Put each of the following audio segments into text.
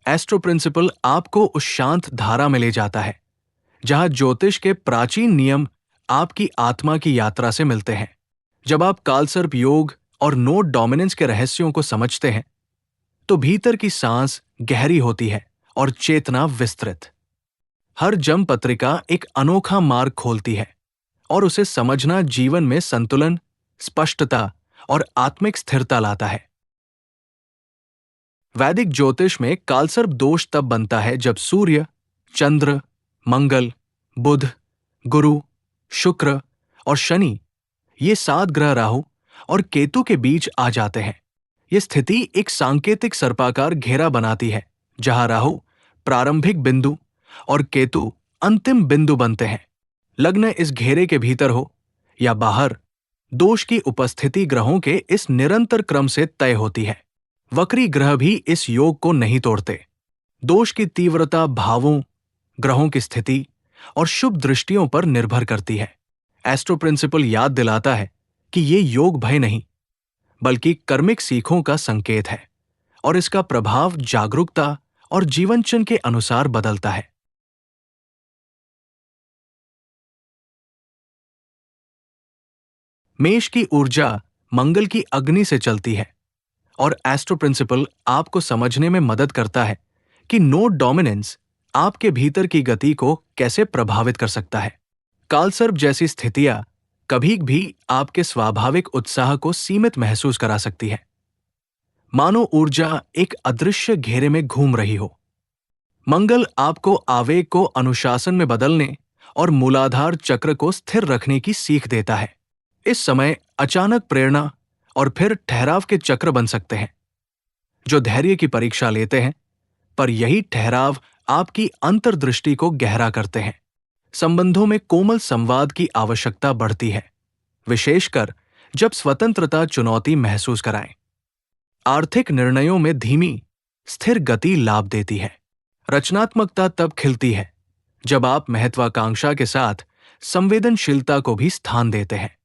Astro principal आपको उस शांत धारा में ले जाता है जहां ज्योतिष के प्राचीन नियम आपकी आत्मा की यात्रा से मिलते हैं। जब आप कालसर्प योग और नोड डोमिनेंस के रहस्यों को समझते हैं तो भीतर की सांस गहरी होती है और चेतना विस्तृत। हर जम पत्रिका एक अनोखा मार्ग खोलती है और उसे समझना जीवन में संतुलन, स्पष्टता और आत्मिक स्थिरता लाता है। वैदिक ज्योतिष में कालसर्प दोष तब बनता है जब सूर्य, चंद्र, मंगल, बुध, गुरु, शुक्र और शनि, ये 7 ग्रह राहु और केतु के बीच आ जाते हैं। यह स्थिति एक सांकेतिक सर्पाकार घेरा बनाती है जहां राहु प्रारंभिक बिंदु और केतु अंतिम बिंदु बनते हैं। लग्न इस घेरे के भीतर हो या बाहर, दोष की उपस्थिति ग्रहों के इस निरंतर क्रम से तय होती है। वक्री ग्रह भी इस योग को नहीं तोड़ते। दोष की तीव्रता भावों, ग्रहों की स्थिति और शुभ दृष्टियों पर निर्भर करती है। एस्ट्रो प्रिंसिपल याद दिलाता है कि ये योग भय नहीं बल्कि कर्मिक सीखों का संकेत है और इसका प्रभाव जागरूकता और जीवनचन के अनुसार बदलता है। मेष की ऊर्जा मंगल की अग्नि से चलती है और एस्ट्रो प्रिंसिपल आपको समझने में मदद करता है कि नोड डोमिनेंस आपके भीतर की गति को कैसे प्रभावित कर सकता है। कालसर्प जैसी स्थितियां कभी भी आपके स्वाभाविक उत्साह को सीमित महसूस करा सकती है, मानो ऊर्जा एक अदृश्य घेरे में घूम रही हो। मंगल आपको आवेग को अनुशासन में बदलने और मूलाधार चक्र को स्थिर रखने की सीख देता है। इस समय अचानक प्रेरणा और फिर ठहराव के चक्र बन सकते हैं जो धैर्य की परीक्षा लेते हैं, पर यही ठहराव आपकी अंतर्दृष्टि को गहरा करते हैं। संबंधों में कोमल संवाद की आवश्यकता बढ़ती है, विशेषकर जब स्वतंत्रता चुनौती महसूस कराएं। आर्थिक निर्णयों में धीमी, स्थिर गति लाभ देती है। रचनात्मकता तब खिलती है जब आप महत्वाकांक्षा के साथ संवेदनशीलता को भी स्थान देते हैं।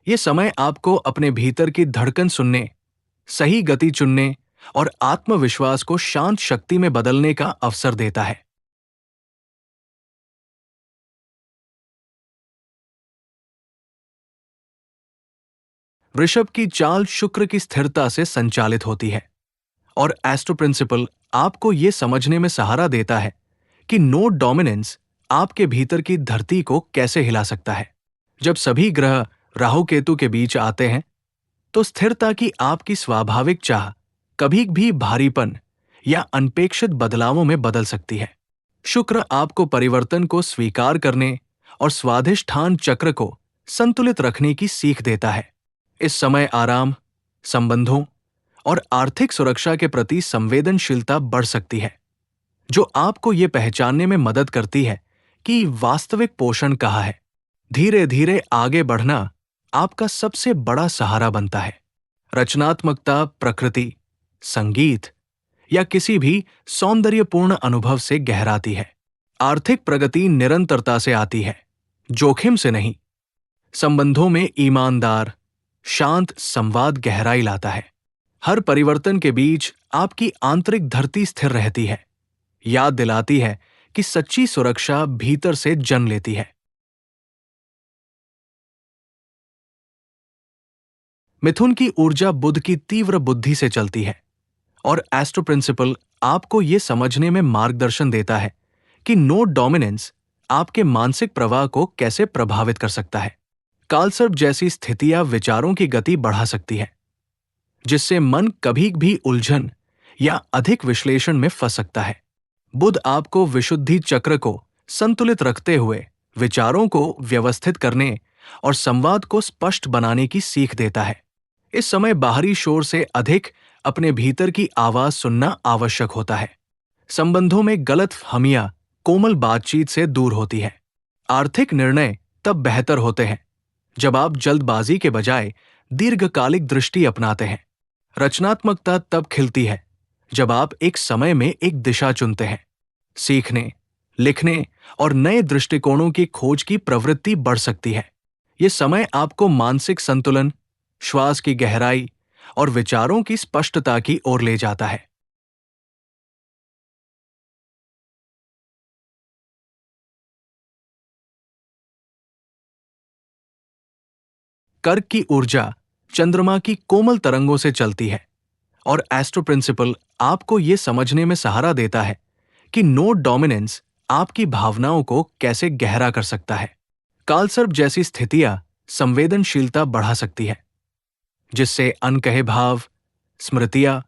ये समय आपको अपने भीतर की धड़कन सुनने, सही गति चुनने और आत्मविश्वास को शांत शक्ति में बदलने का अवसर देता है। वृषभ की चाल शुक्र की स्थिरता से संचालित होती है और एस्ट्रो प्रिंसिपल आपको यह समझने में सहारा देता है कि नोड डोमिनेंस आपके भीतर की धरती को कैसे हिला सकता है। जब सभी ग्रह राहु केतु के बीच आते हैं तो स्थिरता की आपकी स्वाभाविक चाह कभी भी भारीपन या अनपेक्षित बदलावों में बदल सकती है। शुक्र आपको परिवर्तन को स्वीकार करने और स्वाधिष्ठान चक्र को संतुलित रखने की सीख देता है। इस समय आराम, संबंधों और आर्थिक सुरक्षा के प्रति संवेदनशीलता बढ़ सकती है, जो आपको ये पहचानने में मदद करती है कि वास्तविक पोषण कहाँ है। धीरे धीरे आगे बढ़ना आपका सबसे बड़ा सहारा बनता है। रचनात्मकता प्रकृति, संगीत या किसी भी सौंदर्यपूर्ण अनुभव से गहराती है। आर्थिक प्रगति निरंतरता से आती है, जोखिम से नहीं। संबंधों में ईमानदार, शांत संवाद गहराई लाता है। हर परिवर्तन के बीच आपकी आंतरिक धरती स्थिर रहती है, याद दिलाती है कि सच्ची सुरक्षा भीतर से जन्म लेती है। मिथुन की ऊर्जा बुध की तीव्र बुद्धि से चलती है और एस्ट्रो प्रिंसिपल आपको यह समझने में मार्गदर्शन देता है कि नोड डोमिनेंस आपके मानसिक प्रवाह को कैसे प्रभावित कर सकता है। कालसर्प जैसी स्थितियां विचारों की गति बढ़ा सकती है, जिससे मन कभी भी उलझन या अधिक विश्लेषण में फंस सकता है। बुध आपको विशुद्धि चक्र को संतुलित रखते हुए विचारों को व्यवस्थित करने और संवाद को स्पष्ट बनाने की सीख देता है। इस समय बाहरी शोर से अधिक अपने भीतर की आवाज सुनना आवश्यक होता है। संबंधों में गलतफहमियां कोमल बातचीत से दूर होती है। आर्थिक निर्णय तब बेहतर होते हैं जब आप जल्दबाजी के बजाय दीर्घकालिक दृष्टि अपनाते हैं। रचनात्मकता तब खिलती है जब आप एक समय में एक दिशा चुनते हैं। सीखने, लिखने और नए दृष्टिकोणों की खोज की प्रवृत्ति बढ़ सकती है। ये समय आपको मानसिक संतुलन, श्वास की गहराई और विचारों की स्पष्टता की ओर ले जाता है। कर्क की ऊर्जा चंद्रमा की कोमल तरंगों से चलती है और एस्ट्रो प्रिंसिपल आपको ये समझने में सहारा देता है कि नोड डोमिनेंस आपकी भावनाओं को कैसे गहरा कर सकता है। कालसर्प जैसी स्थितियां संवेदनशीलता बढ़ा सकती है, जिससे अनकहे भाव, स्मृतियां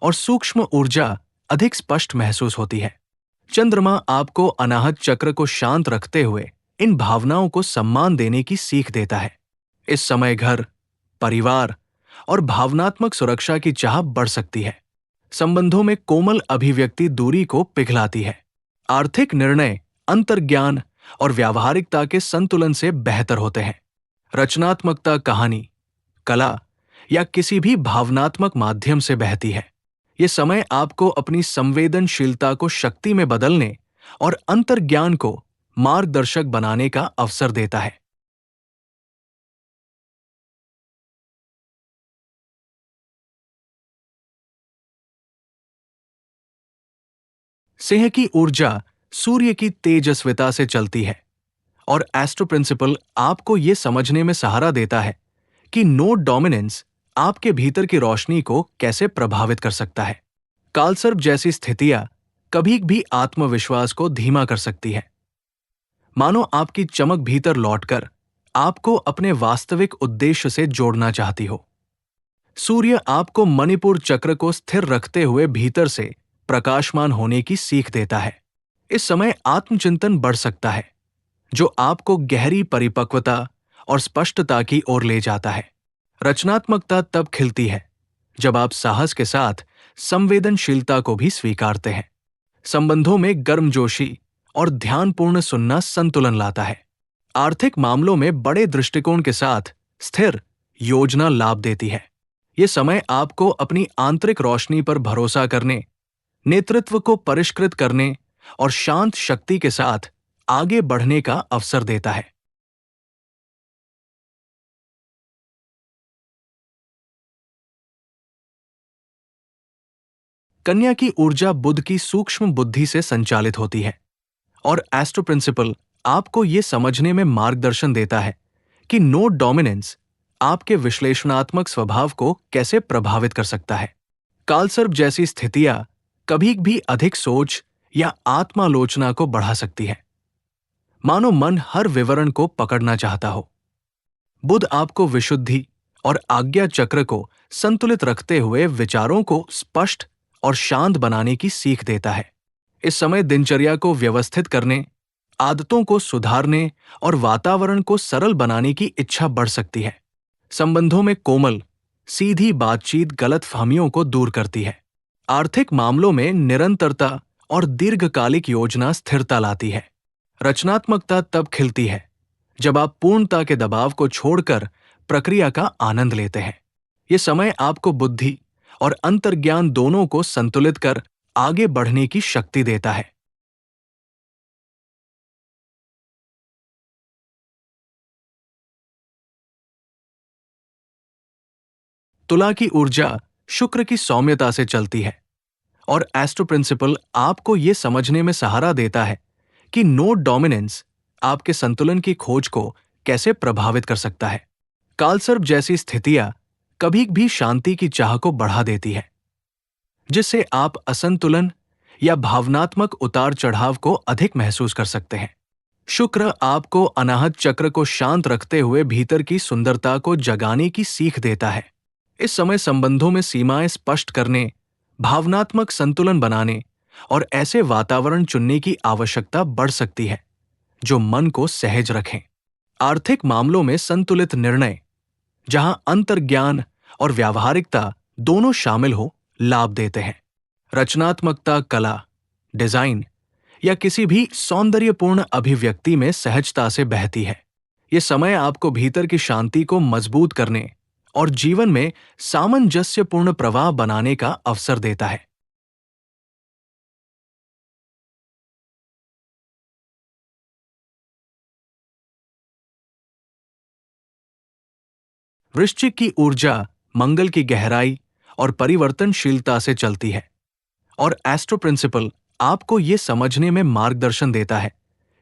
और सूक्ष्म ऊर्जा अधिक स्पष्ट महसूस होती है। चंद्रमा आपको अनाहत चक्र को शांत रखते हुए इन भावनाओं को सम्मान देने की सीख देता है। इस समय घर, परिवार और भावनात्मक सुरक्षा की चाह बढ़ सकती है। संबंधों में कोमल अभिव्यक्ति दूरी को पिघलाती है। आर्थिक निर्णय अंतर्ज्ञान और व्यावहारिकता के संतुलन से बेहतर होते हैं। रचनात्मकता कहानी, कला या किसी भी भावनात्मक माध्यम से बहती है। ये समय आपको अपनी संवेदनशीलता को शक्ति में बदलने और अंतर्ज्ञान को मार्गदर्शक बनाने का अवसर देता है। सिंह की ऊर्जा सूर्य की तेजस्विता से चलती है और एस्ट्रो प्रिंसिपल आपको यह समझने में सहारा देता है कि नोड डोमिनेंस आपके भीतर की रोशनी को कैसे प्रभावित कर सकता है। कालसर्प जैसी स्थितियां कभी भी आत्मविश्वास को धीमा कर सकती है, मानो आपकी चमक भीतर लौटकर आपको अपने वास्तविक उद्देश्य से जोड़ना चाहती हो। सूर्य आपको मणिपुर चक्र को स्थिर रखते हुए भीतर से प्रकाशमान होने की सीख देता है। इस समय आत्मचिंतन बढ़ सकता है, जो आपको गहरी परिपक्वता और स्पष्टता की ओर ले जाता है। रचनात्मकता तब खिलती है जब आप साहस के साथ संवेदनशीलता को भी स्वीकारते हैं। संबंधों में गर्मजोशी और ध्यानपूर्ण सुनना संतुलन लाता है। आर्थिक मामलों में बड़े दृष्टिकोण के साथ स्थिर योजना लाभ देती है। ये समय आपको अपनी आंतरिक रोशनी पर भरोसा करने, नेतृत्व को परिष्कृत करने और शांत शक्ति के साथ आगे बढ़ने का अवसर देता है। कन्या की ऊर्जा बुध की सूक्ष्म बुद्धि से संचालित होती है और एस्ट्रो प्रिंसिपल आपको यह समझने में मार्गदर्शन देता है कि नोड डोमिनेंस आपके विश्लेषणात्मक स्वभाव को कैसे प्रभावित कर सकता है। कालसर्प जैसी स्थितियां कभी भी अधिक सोच या आत्मालोचना को बढ़ा सकती है, मानो मन हर विवरण को पकड़ना चाहता हो। बुध आपको विशुद्धि और आज्ञा चक्र को संतुलित रखते हुए विचारों को स्पष्ट और शांत बनाने की सीख देता है। इस समय दिनचर्या को व्यवस्थित करने, आदतों को सुधारने और वातावरण को सरल बनाने की इच्छा बढ़ सकती है। संबंधों में कोमल, सीधी बातचीत गलतफहमियों को दूर करती है। आर्थिक मामलों में निरंतरता और दीर्घकालिक योजना स्थिरता लाती है। रचनात्मकता तब खिलती है जब आप पूर्णता के दबाव को छोड़कर प्रक्रिया का आनंद लेते हैं। ये समय आपको बुद्धि और अंतर्ज्ञान दोनों को संतुलित कर आगे बढ़ने की शक्ति देता है। तुला की ऊर्जा शुक्र की सौम्यता से चलती है और एस्ट्रो प्रिंसिपल आपको यह समझने में सहारा देता है कि नोड डोमिनेंस आपके संतुलन की खोज को कैसे प्रभावित कर सकता है। कालसर्प जैसी स्थितियां कभी भी शांति की चाह को बढ़ा देती है, जिससे आप असंतुलन या भावनात्मक उतार चढ़ाव को अधिक महसूस कर सकते हैं। शुक्र आपको अनाहत चक्र को शांत रखते हुए भीतर की सुंदरता को जगाने की सीख देता है। इस समय संबंधों में सीमाएं स्पष्ट करने, भावनात्मक संतुलन बनाने और ऐसे वातावरण चुनने की आवश्यकता बढ़ सकती है जो मन को सहज रखें। आर्थिक मामलों में संतुलित निर्णय, जहां अंतर्ज्ञान और व्यावहारिकता दोनों शामिल हो, लाभ देते हैं। रचनात्मकता कला, डिजाइन या किसी भी सौंदर्यपूर्ण अभिव्यक्ति में सहजता से बहती है। ये समय आपको भीतर की शांति को मजबूत करने और जीवन में सामंजस्यपूर्ण प्रवाह बनाने का अवसर देता है। वृश्चिक की ऊर्जा मंगल की गहराई और परिवर्तनशीलता से चलती है और एस्ट्रो प्रिंसिपल आपको यह समझने में मार्गदर्शन देता है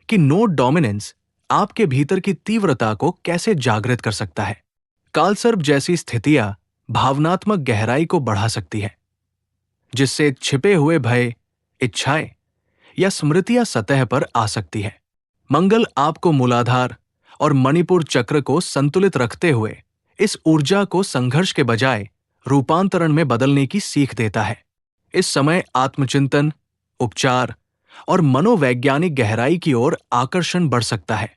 कि नोड डोमिनेंस आपके भीतर की तीव्रता को कैसे जागृत कर सकता है। कालसर्प जैसी स्थितियां भावनात्मक गहराई को बढ़ा सकती है, जिससे छिपे हुए भय, इच्छाएं या स्मृतियां सतह पर आ सकती है। मंगल आपको मूलाधार और मणिपुर चक्र को संतुलित रखते हुए इस ऊर्जा को संघर्ष के बजाय रूपांतरण में बदलने की सीख देता है। इस समय आत्मचिंतन, उपचार और मनोवैज्ञानिक गहराई की ओर आकर्षण बढ़ सकता है।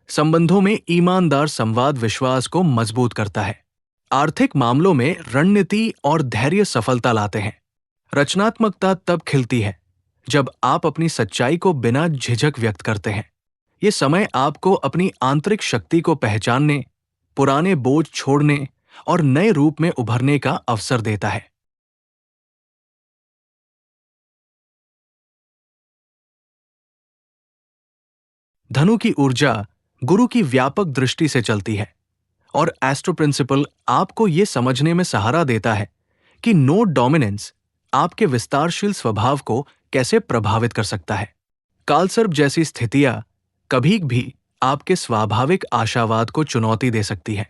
संबंधों में ईमानदार संवाद विश्वास को मजबूत करता है। आर्थिक मामलों में रणनीति और धैर्य सफलता लाते हैं। रचनात्मकता तब खिलती है जब आप अपनी सच्चाई को बिना झिझक व्यक्त करते हैं। ये समय आपको अपनी आंतरिक शक्ति को पहचानने, पुराने बोझ छोड़ने और नए रूप में उभरने का अवसर देता है। धनु की ऊर्जा गुरु की व्यापक दृष्टि से चलती है और एस्ट्रो प्रिंसिपल आपको यह समझने में सहारा देता है कि नोड डोमिनेंस आपके विस्तारशील स्वभाव को कैसे प्रभावित कर सकता है। कालसर्प जैसी स्थितियां कभी भी आपके स्वाभाविक आशावाद को चुनौती दे सकती है।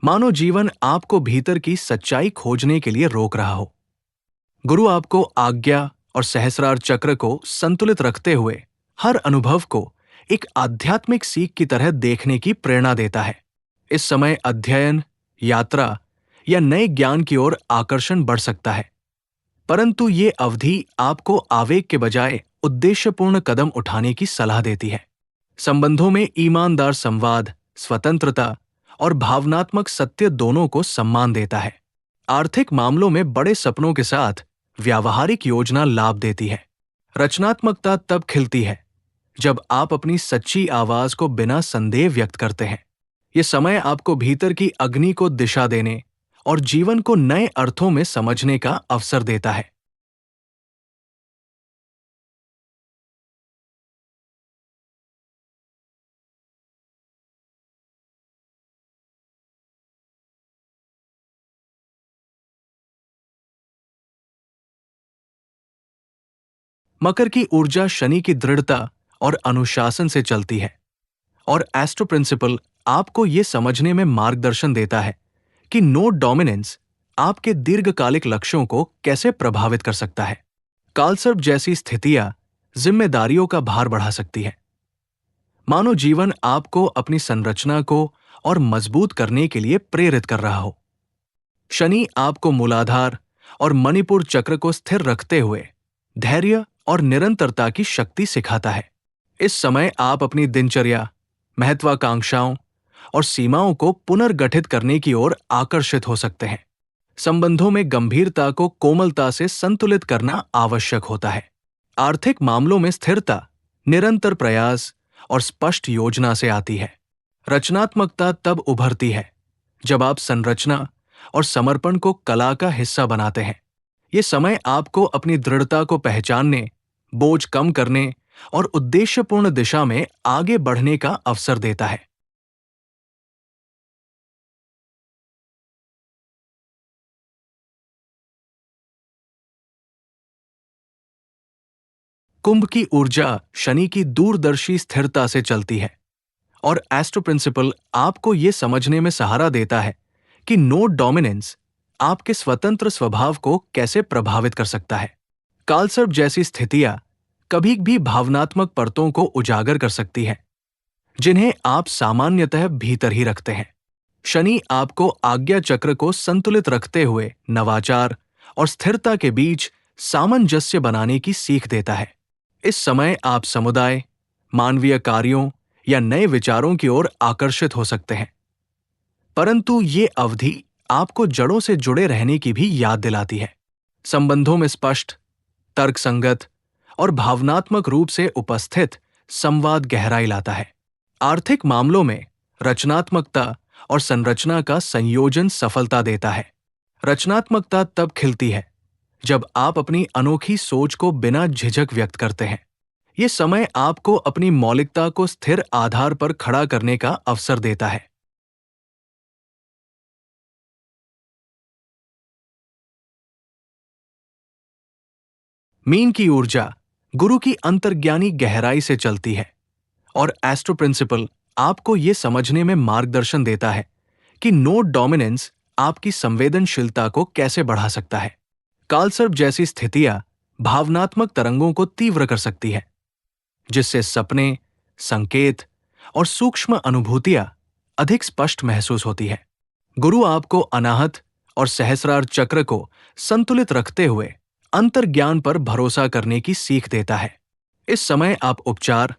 मानो जीवन आपको भीतर की सच्चाई खोजने के लिए रोक रहा हो। गुरु आपको आज्ञा और सहस्रार चक्र को संतुलित रखते हुए हर अनुभव को एक आध्यात्मिक सीख की तरह देखने की प्रेरणा देता है। इस समय अध्ययन, यात्रा या नए ज्ञान की ओर आकर्षण बढ़ सकता है, परंतु ये अवधि आपको आवेग के बजाय उद्देश्यपूर्ण कदम उठाने की सलाह देती है। संबंधों में ईमानदार संवाद, स्वतंत्रता और भावनात्मक सत्य दोनों को सम्मान देता है। आर्थिक मामलों में बड़े सपनों के साथ व्यावहारिक योजना लाभ देती है। रचनात्मकता तब खिलती है जब आप अपनी सच्ची आवाज को बिना संदेह व्यक्त करते हैं। ये समय आपको भीतर की अग्नि को दिशा देने और जीवन को नए अर्थों में समझने का अवसर देता है। मकर की ऊर्जा शनि की दृढ़ता और अनुशासन से चलती है और एस्ट्रो प्रिंसिपल आपको यह समझने में मार्गदर्शन देता है कि नोड डोमिनेंस आपके दीर्घकालिक लक्ष्यों को कैसे प्रभावित कर सकता है। कालसर्प जैसी स्थितियां जिम्मेदारियों का भार बढ़ा सकती है। मानो जीवन आपको अपनी संरचना को और मजबूत करने के लिए प्रेरित कर रहा हो। शनि आपको मूलाधार और मणिपुर चक्र को स्थिर रखते हुए धैर्य और निरंतरता की शक्ति सिखाता है। इस समय आप अपनी दिनचर्या, महत्वाकांक्षाओं और सीमाओं को पुनर्गठित करने की ओर आकर्षित हो सकते हैं। संबंधों में गंभीरता को कोमलता से संतुलित करना आवश्यक होता है। आर्थिक मामलों में स्थिरता निरंतर प्रयास और स्पष्ट योजना से आती है। रचनात्मकता तब उभरती है जब आप संरचना और समर्पण को कला का हिस्सा बनाते हैं। ये समय आपको अपनी दृढ़ता को पहचानने, बोझ कम करने और उद्देश्यपूर्ण दिशा में आगे बढ़ने का अवसर देता है। कुंभ की ऊर्जा शनि की दूरदर्शी स्थिरता से चलती है और एस्ट्रो प्रिंसिपल आपको यह समझने में सहारा देता है कि नोड डोमिनेंस आपके स्वतंत्र स्वभाव को कैसे प्रभावित कर सकता है। कालसर्प जैसी स्थितियां कभी भी भावनात्मक परतों को उजागर कर सकती हैं, जिन्हें आप सामान्यतः भीतर ही रखते हैं। शनि आपको आज्ञा चक्र को संतुलित रखते हुए नवाचार और स्थिरता के बीच सामंजस्य बनाने की सीख देता है। इस समय आप समुदाय, मानवीय कार्यों या नए विचारों की ओर आकर्षित हो सकते हैं, परंतु ये अवधि आपको जड़ों से जुड़े रहने की भी याद दिलाती है। संबंधों में स्पष्ट, तर्कसंगत और भावनात्मक रूप से उपस्थित संवाद गहराई लाता है। आर्थिक मामलों में रचनात्मकता और संरचना का संयोजन सफलता देता है। रचनात्मकता तब खिलती है जब आप अपनी अनोखी सोच को बिना झिझक व्यक्त करते हैं। ये समय आपको अपनी मौलिकता को स्थिर आधार पर खड़ा करने का अवसर देता है। मीन की ऊर्जा गुरु की अंतर्ज्ञानी गहराई से चलती है और एस्ट्रो प्रिंसिपल आपको यह समझने में मार्गदर्शन देता है कि नोड डोमिनेंस आपकी संवेदनशीलता को कैसे बढ़ा सकता है। कालसर्प जैसी स्थितियां भावनात्मक तरंगों को तीव्र कर सकती है, जिससे सपने, संकेत और सूक्ष्म अनुभूतियां अधिक स्पष्ट महसूस होती है। गुरु आपको अनाहत और सहस्रार चक्र को संतुलित रखते हुए अंतर्ज्ञान पर भरोसा करने की सीख देता है। इस समय आप उपचार,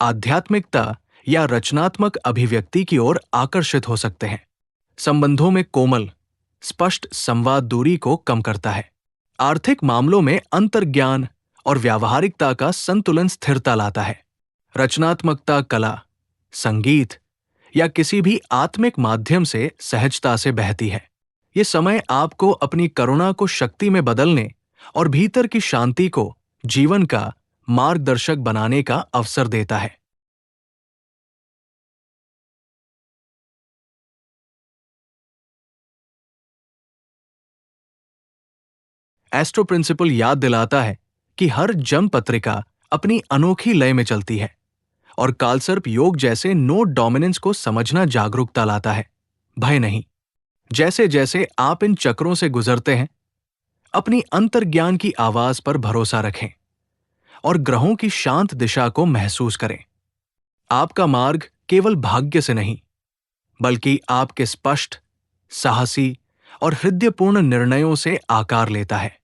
आध्यात्मिकता या रचनात्मक अभिव्यक्ति की ओर आकर्षित हो सकते हैं। संबंधों में कोमल, स्पष्ट संवाद दूरी को कम करता है। आर्थिक मामलों में अंतर्ज्ञान और व्यावहारिकता का संतुलन स्थिरता लाता है। रचनात्मकता कला, संगीत या किसी भी आत्मिक माध्यम से सहजता से बहती है। ये समय आपको अपनी करुणा को शक्ति में बदलने और भीतर की शांति को जीवन का मार्गदर्शक बनाने का अवसर देता है। एस्ट्रो प्रिंसिपल याद दिलाता है कि हर जन्म पत्रिका अपनी अनोखी लय में चलती है और कालसर्प योग जैसे नोड डोमिनेंस को समझना जागरूकता लाता है, भय नहीं। जैसे जैसे आप इन चक्रों से गुजरते हैं, अपनी अंतर्ज्ञान की आवाज पर भरोसा रखें और ग्रहों की शांत दिशा को महसूस करें। आपका मार्ग केवल भाग्य से नहीं, बल्कि आपके स्पष्ट, साहसी और हृदयपूर्ण निर्णयों से आकार लेता है।